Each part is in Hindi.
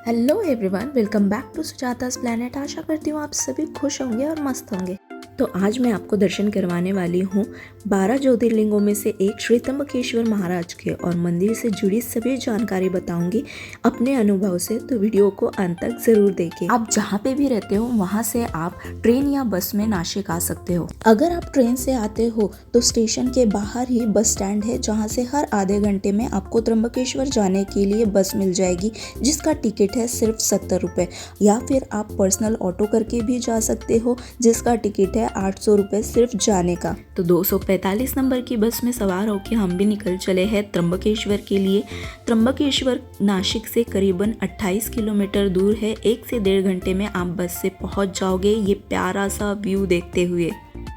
Hello everyone, welcome back to सुजाता's प्लैनेट। आशा करती हूँ आप सभी खुश होंगे और मस्त होंगे। तो आज मैं आपको दर्शन करवाने वाली हूँ 12 ज्योतिर्लिंगों में से एक श्री त्र्यंबकेश्वर महाराज के, और मंदिर से जुड़ी सभी जानकारी बताऊंगी अपने अनुभव से। तो वीडियो को अंत तक जरूर देखें। आप जहाँ पे भी रहते हो वहाँ से आप ट्रेन या बस में नासिक आ सकते हो। अगर आप ट्रेन से आते हो तो स्टेशन के बाहर ही बस स्टैंड है, जहाँ से हर आधे घंटे में आपको त्र्यंबकेश्वर जाने के लिए बस मिल जाएगी, जिसका टिकट है सिर्फ 70 रुपये। या फिर आप पर्सनल ऑटो करके भी जा सकते हो, जिसका टिकट है 800 रुपये सिर्फ जाने का। तो 245 नंबर की बस में सवार होकर हम भी निकल चले हैं त्र्यंबकेश्वर के लिए। त्र्यंबकेश्वर नासिक से करीबन 28 किलोमीटर दूर है। 1 से 1.5 घंटे में आप बस से पहुंच जाओगे, ये प्यारा सा व्यू देखते हुए।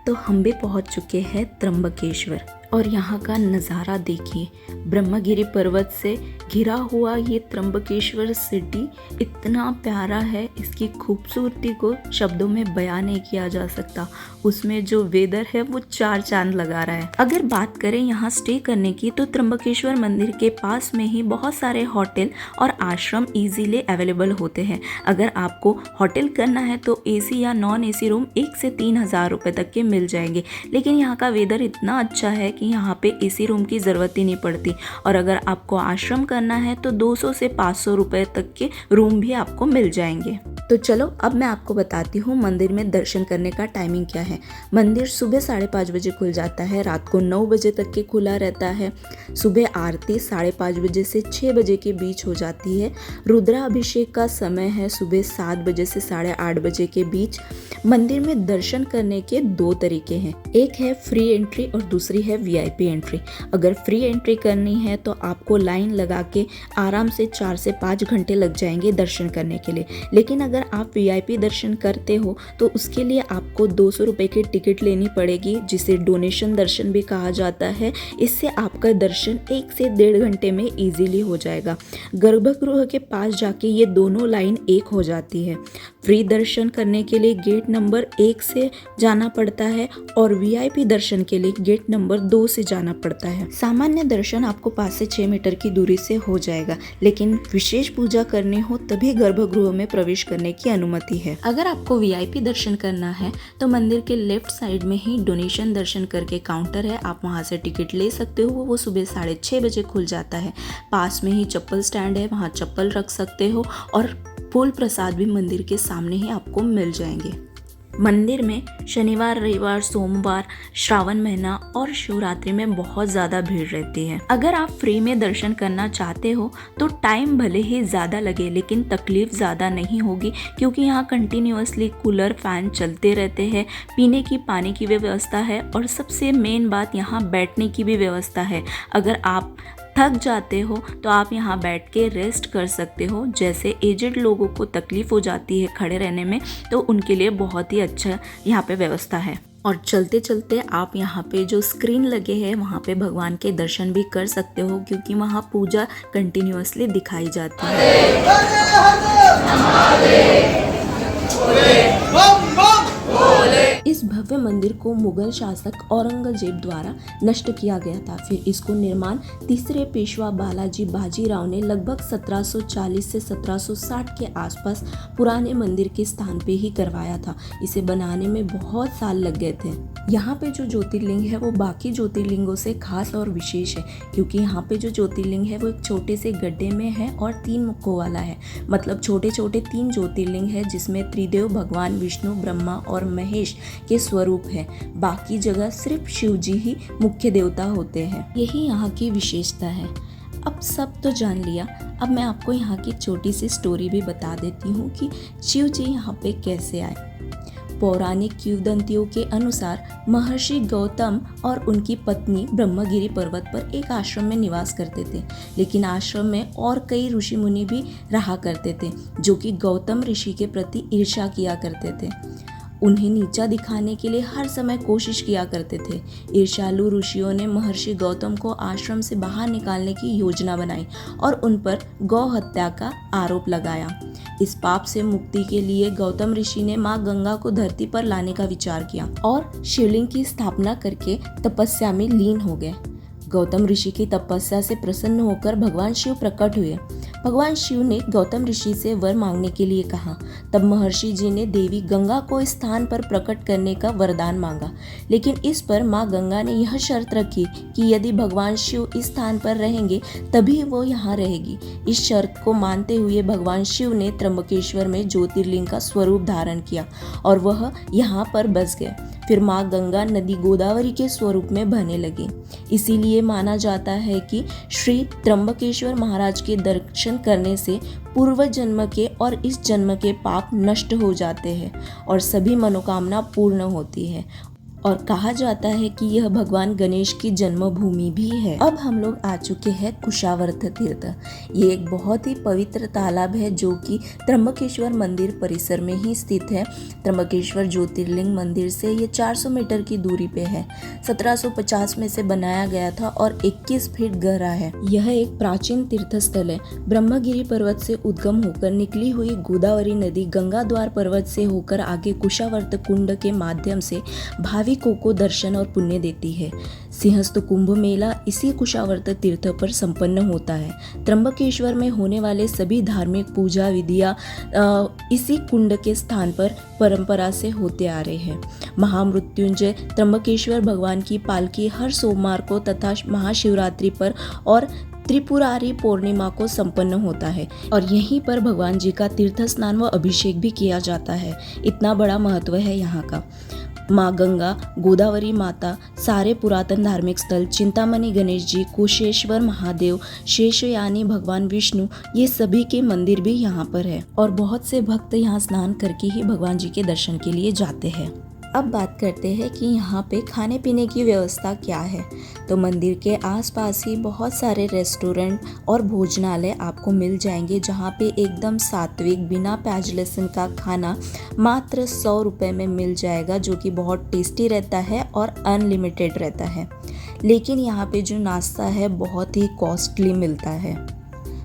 तो हम भी पहुंच चुके हैं त्र्यंबकेश्वर, और यहाँ का नज़ारा देखिए। ब्रह्मगिरी पर्वत से घिरा हुआ ये त्र्यंबकेश्वर सिटी इतना प्यारा है, इसकी खूबसूरती को शब्दों में बयान नहीं किया जा सकता। उसमें जो वेदर है वो 4 चांद लगा रहा है। अगर बात करें यहाँ स्टे करने की, तो त्र्यंबकेश्वर मंदिर के पास में ही बहुत सारे होटल और आश्रम इजीली अवेलेबल होते हैं। अगर आपको होटल करना है तो एसी या नॉन एसी रूम 1 से 3 हज़ार रुपये तक के मिल जाएंगे। लेकिन यहाँ का वेदर इतना अच्छा है कि यहाँ पे एसी रूम की ज़रूरत ही नहीं पड़ती। और अगर आपको आश्रम करना है तो 200 से 500 रुपये तक के रूम भी आपको मिल जाएंगे। तो चलो अब मैं आपको बताती हूँ मंदिर में दर्शन करने का टाइमिंग क्या है। मंदिर सुबह 5:30 बजे खुल जाता है, रात को 9 बजे तक के खुला रहता है। सुबह आरती 5:30 बजे से 6 बजे के बीच हो जाती है। रुद्राभिषेक का समय है सुबह 7 बजे से 8:30 बजे के बीच। मंदिर में दर्शन करने के 2 तरीके हैं, एक है फ्री एंट्री और दूसरी है वीआईपी एंट्री। अगर फ्री एंट्री करनी है तो आपको लाइन लगा के आराम से 4 से 5 घंटे लग जाएंगे दर्शन करने के लिए। लेकिन अगर आप वीआईपी दर्शन करते हो तो उसके लिए आपको 200 रुपये की टिकट लेनी पड़ेगी, जिसे डोनेशन दर्शन भी कहा जाता है। इससे आपका दर्शन 1 से 1.5 घंटे में इजीली हो जाएगा। गर्भगृह के पास जाके ये दोनों लाइन एक हो जाती है। फ्री दर्शन करने के लिए गेट नंबर 1 से जाना पड़ता है और वीआईपी दर्शन के लिए गेट नंबर 2 से जाना पड़ता है। सामान्य दर्शन आपको 5 से 6 मीटर की दूरी से हो जाएगा, लेकिन विशेष पूजा करनी हो तभी गर्भगृह में प्रवेश करने की अनुमति है। अगर आपको वीआईपी दर्शन करना है तो मंदिर के लेफ्ट साइड में ही डोनेशन दर्शन करके काउंटर है, आप वहां से टिकट ले सकते हो। वो सुबह 6:30 बजे खुल जाता है। पास में ही चप्पल स्टैंड है, वहां चप्पल रख सकते हो, और फूल प्रसाद भी मंदिर के सामने ही आपको मिल जाएंगे। मंदिर में शनिवार, रविवार, सोमवार, श्रावण महीना और शिवरात्रि में बहुत ज़्यादा भीड़ रहती है। अगर आप फ्री में दर्शन करना चाहते हो तो टाइम भले ही ज़्यादा लगे, लेकिन तकलीफ ज़्यादा नहीं होगी, क्योंकि यहाँ कंटिन्यूअसली कूलर फैन चलते रहते हैं। पीने की पानी की व्यवस्था है, और सबसे मेन बात यहाँ बैठने की भी व्यवस्था है। अगर आप थक जाते हो तो आप यहाँ बैठ के रेस्ट कर सकते हो। जैसे एजेड लोगों को तकलीफ हो जाती है खड़े रहने में, तो उनके लिए बहुत ही अच्छा यहाँ पे व्यवस्था है। और चलते चलते आप यहाँ पे जो स्क्रीन लगे हैं वहाँ पे भगवान के दर्शन भी कर सकते हो, क्योंकि वहाँ पूजा कंटिन्यूअसली दिखाई जाती है। इस भव्य मंदिर को मुगल शासक औरंगजेब द्वारा नष्ट किया गया था। फिर इसको निर्माण तीसरे पेशवा बालाजी बाजीराव ने लगभग 1740 से 1760 के आसपास पुराने मंदिर के स्थान पे ही करवाया था। इसे बनाने में बहुत साल लग गए थे। यहाँ पे जो ज्योतिर्लिंग है वो बाकी ज्योतिर्लिंगों से खास और विशेष है, क्योंकि यहाँ पे जो ज्योतिर्लिंग है वो एक छोटे से गड्ढे में है और 3 मुखों वाला है। मतलब छोटे छोटे 3 ज्योतिर्लिंग है, जिसमें त्रिदेव भगवान विष्णु, ब्रह्मा और महेश के स्वरूप है। बाकी जगह सिर्फ शिव जी ही मुख्य देवता होते हैं। यही यहाँ की विशेषता है। अब सब तो जान लिया, अब मैं आपको यहाँ की छोटी सी स्टोरी भी बता देती हूँ कि शिव जी यहाँ पे कैसे आए। पौराणिक किंवदंतियों के अनुसार महर्षि गौतम और उनकी पत्नी ब्रह्मगिरी पर्वत पर एक आश्रम में निवास करते थे। लेकिन आश्रम में और कई ऋषि मुनि भी रहा करते थे, जो कि गौतम ऋषि के प्रति ईर्ष्या किया करते थे। उन्हें नीचा दिखाने के लिए हर समय कोशिश किया करते थे। ईर्ष्यालु ऋषियों ने महर्षि गौतम को आश्रम से बाहर निकालने की योजना बनाई और उन पर गौ हत्या का आरोप लगाया। इस पाप से मुक्ति के लिए गौतम ऋषि ने माँ गंगा को धरती पर लाने का विचार किया और शिवलिंग की स्थापना करके तपस्या में लीन हो गए। गौतम ऋषि की तपस्या से प्रसन्न होकर भगवान शिव प्रकट हुए। भगवान शिव ने गौतम ऋषि से वर मांगने के लिए कहा। तब महर्षि जी ने देवी गंगा को इस स्थान पर प्रकट करने का वरदान मांगा, लेकिन इस पर माँ गंगा ने यह शर्त रखी कि यदि भगवान शिव इस स्थान पर रहेंगे तभी वो यहाँ रहेगी। इस शर्त को मानते हुए भगवान शिव ने त्र्यंबकेश्वर में ज्योतिर्लिंग का स्वरूप धारण किया और वह यहाँ पर बस गए। फिर माँ गंगा नदी गोदावरी के स्वरूप में बहने लगी। इसीलिए माना जाता है कि श्री त्र्यंबकेश्वर महाराज के दर्शन करने से पूर्व जन्म के और इस जन्म के पाप नष्ट हो जाते हैं और सभी मनोकामना पूर्ण होती है। और कहा जाता है कि यह भगवान गणेश की जन्मभूमि भी है। अब हम लोग आ चुके हैं कुशावर्त तीर्थ। ये एक बहुत ही पवित्र तालाब है जो कि त्र्यंबकेश्वर मंदिर परिसर में ही स्थित है। त्र्यंबकेश्वर ज्योतिर्लिंग मंदिर से ये 400 मीटर की दूरी पे है। 1750 में से बनाया गया था और 21 फीट गहरा है। यह एक प्राचीन तीर्थ स्थल है। ब्रह्मगिरी पर्वत से उद्गम होकर निकली हुई गोदावरी नदी गंगा द्वार पर्वत से होकर आगे कुशावर्त कुंड के माध्यम से भाविकों को दर्शन और पुण्य देती है। सिंहस्थ कुंभ मेला इसी कुशावर्त तीर्थ पर संपन्न होता है। त्र्यंबकेश्वर में होने वाले सभी धार्मिक पूजा विधियां इसी कुंड के स्थान पर परंपरा से होते आ रहे हैं। महामृत्युंजय त्र्यंबकेश्वर भगवान की पालकी हर सोमवार को तथा महाशिवरात्रि पर और त्रिपुरारी पूर्णिमा को संपन्न होता है और यहीं पर भगवान जी का तीर्थ स्नान व अभिषेक भी किया जाता है। इतना बड़ा महत्व है यहाँ का। माँ गंगा, गोदावरी माता, सारे पुरातन धार्मिक स्थल, चिंतामणि गणेश जी, कुशेश्वर महादेव, शेषयानी भगवान विष्णु, ये सभी के मंदिर भी यहाँ पर है और बहुत से भक्त यहाँ स्नान करके ही भगवान जी के दर्शन के लिए जाते हैं। अब बात करते हैं कि यहाँ पे खाने पीने की व्यवस्था क्या है। तो मंदिर के आसपास ही बहुत सारे रेस्टोरेंट और भोजनालय आपको मिल जाएंगे, जहाँ पे एकदम सात्विक बिना प्याज लहसुन का खाना मात्र 100 रुपये में मिल जाएगा, जो कि बहुत टेस्टी रहता है और अनलिमिटेड रहता है। लेकिन यहाँ पे जो नाश्ता है बहुत ही कॉस्टली मिलता है।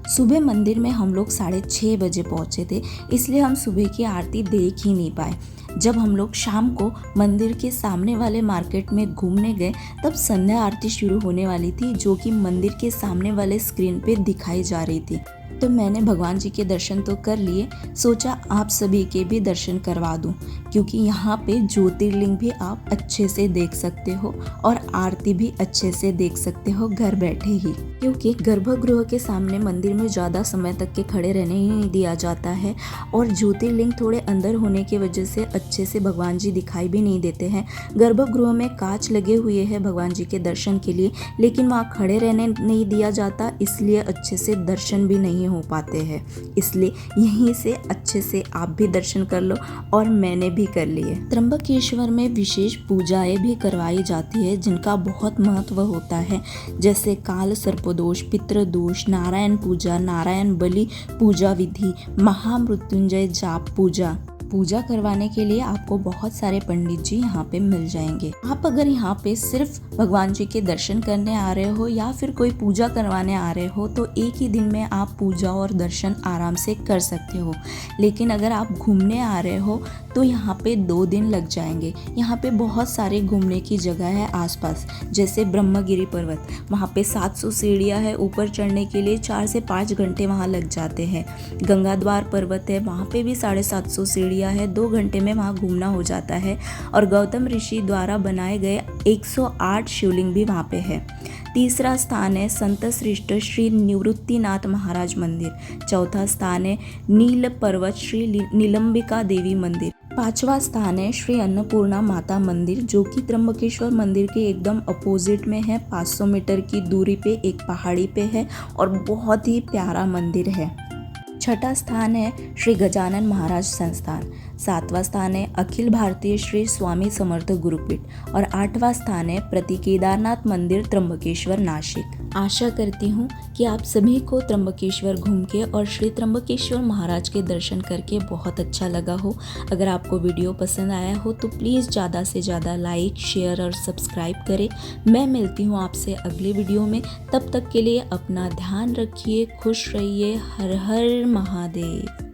सुबह मंदिर में हम लोग 6:30 बजे पहुँचे थे, इसलिए हम सुबह की आरती देख ही नहीं पाए। जब हम लोग शाम को मंदिर के सामने वाले मार्केट में घूमने गए तब संध्या आरती शुरू होने वाली थी, जो कि मंदिर के सामने वाले स्क्रीन पे दिखाई जा रही थी। तो मैंने भगवान जी के दर्शन तो कर लिए, सोचा आप सभी के भी दर्शन करवा दूं, क्योंकि यहाँ पे ज्योतिर्लिंग भी आप अच्छे से देख सकते हो और आरती भी अच्छे से देख सकते हो घर बैठे ही। क्योंकि गर्भगृह के सामने मंदिर में ज़्यादा समय तक के खड़े रहने ही नहीं दिया जाता है और ज्योतिर्लिंग थोड़े अंदर होने की वजह से अच्छे से भगवान जी दिखाई भी नहीं देते हैं। गर्भगृह में कांच लगे हुए हैं भगवान जी के दर्शन के लिए, लेकिन वहाँ खड़े रहने नहीं दिया जाता, इसलिए अच्छे से दर्शन भी नहीं हो पाते हैं। इसलिए यहीं से अच्छे से आप भी दर्शन कर लो और मैंने भी कर लिए। त्र्यंबकेश्वर में विशेष पूजाएं भी करवाई जाती है जिनका बहुत महत्व होता है, जैसे काल सर्पदोष, पितृदोष, नारायण पूजा, नारायण बलि पूजा विधि, महामृत्युंजय जाप पूजा करवाने के लिए आपको बहुत सारे पंडित जी यहाँ पे मिल जाएंगे। आप अगर यहाँ पे सिर्फ भगवान जी के दर्शन करने आ रहे हो या फिर कोई पूजा करवाने आ रहे हो तो एक ही दिन में आप पूजा और दर्शन आराम से कर सकते हो। लेकिन अगर आप घूमने आ रहे हो तो यहाँ पे 2 दिन लग जाएंगे। यहाँ पे बहुत सारे घूमने की जगह है आसपास, जैसे ब्रह्मगिरी पर्वत, वहाँ पे 700 सीढ़ियाँ है, ऊपर चढ़ने के लिए 4 से 5 घंटे वहाँ लग जाते हैं। गंगा द्वार पर्वत है, वहाँ पे भी 750 सीढ़ियाँ है, 2 घंटे में वहाँ घूमना हो जाता है। और गौतम ऋषि द्वारा बनाए गए 108 शिवलिंग भी वहाँ पे है। तीसरा स्थान है संत श्रेष्ठ श्री निवृत्तिनाथ महाराज मंदिर। चौथा स्थान है नील पर्वत श्री नीलंबिका देवी मंदिर। 5वां स्थान है श्री अन्नपूर्णा माता मंदिर, जो कि त्र्यंबकेश्वर मंदिर के एकदम अपोजिट में है। 500 मीटर की दूरी पे एक पहाड़ी पे है और बहुत ही प्यारा मंदिर है। 6ठा स्थान है श्री गजानन महाराज संस्थान। 7वां स्थान है अखिल भारतीय श्री स्वामी समर्थ गुरुपीठ और 8वां स्थान है प्रति केदारनाथ मंदिर त्र्यंबकेश्वर नासिक। आशा करती हूँ कि आप सभी को त्र्यंबकेश्वर घूम के और श्री त्र्यंबकेश्वर महाराज के दर्शन करके बहुत अच्छा लगा हो। अगर आपको वीडियो पसंद आया हो तो प्लीज़ ज़्यादा से ज़्यादा लाइक, शेयर और सब्सक्राइब करें। मैं मिलती हूँ आपसे अगले वीडियो में। तब तक के लिए अपना ध्यान रखिए, खुश रहिए। हर हर महादेव।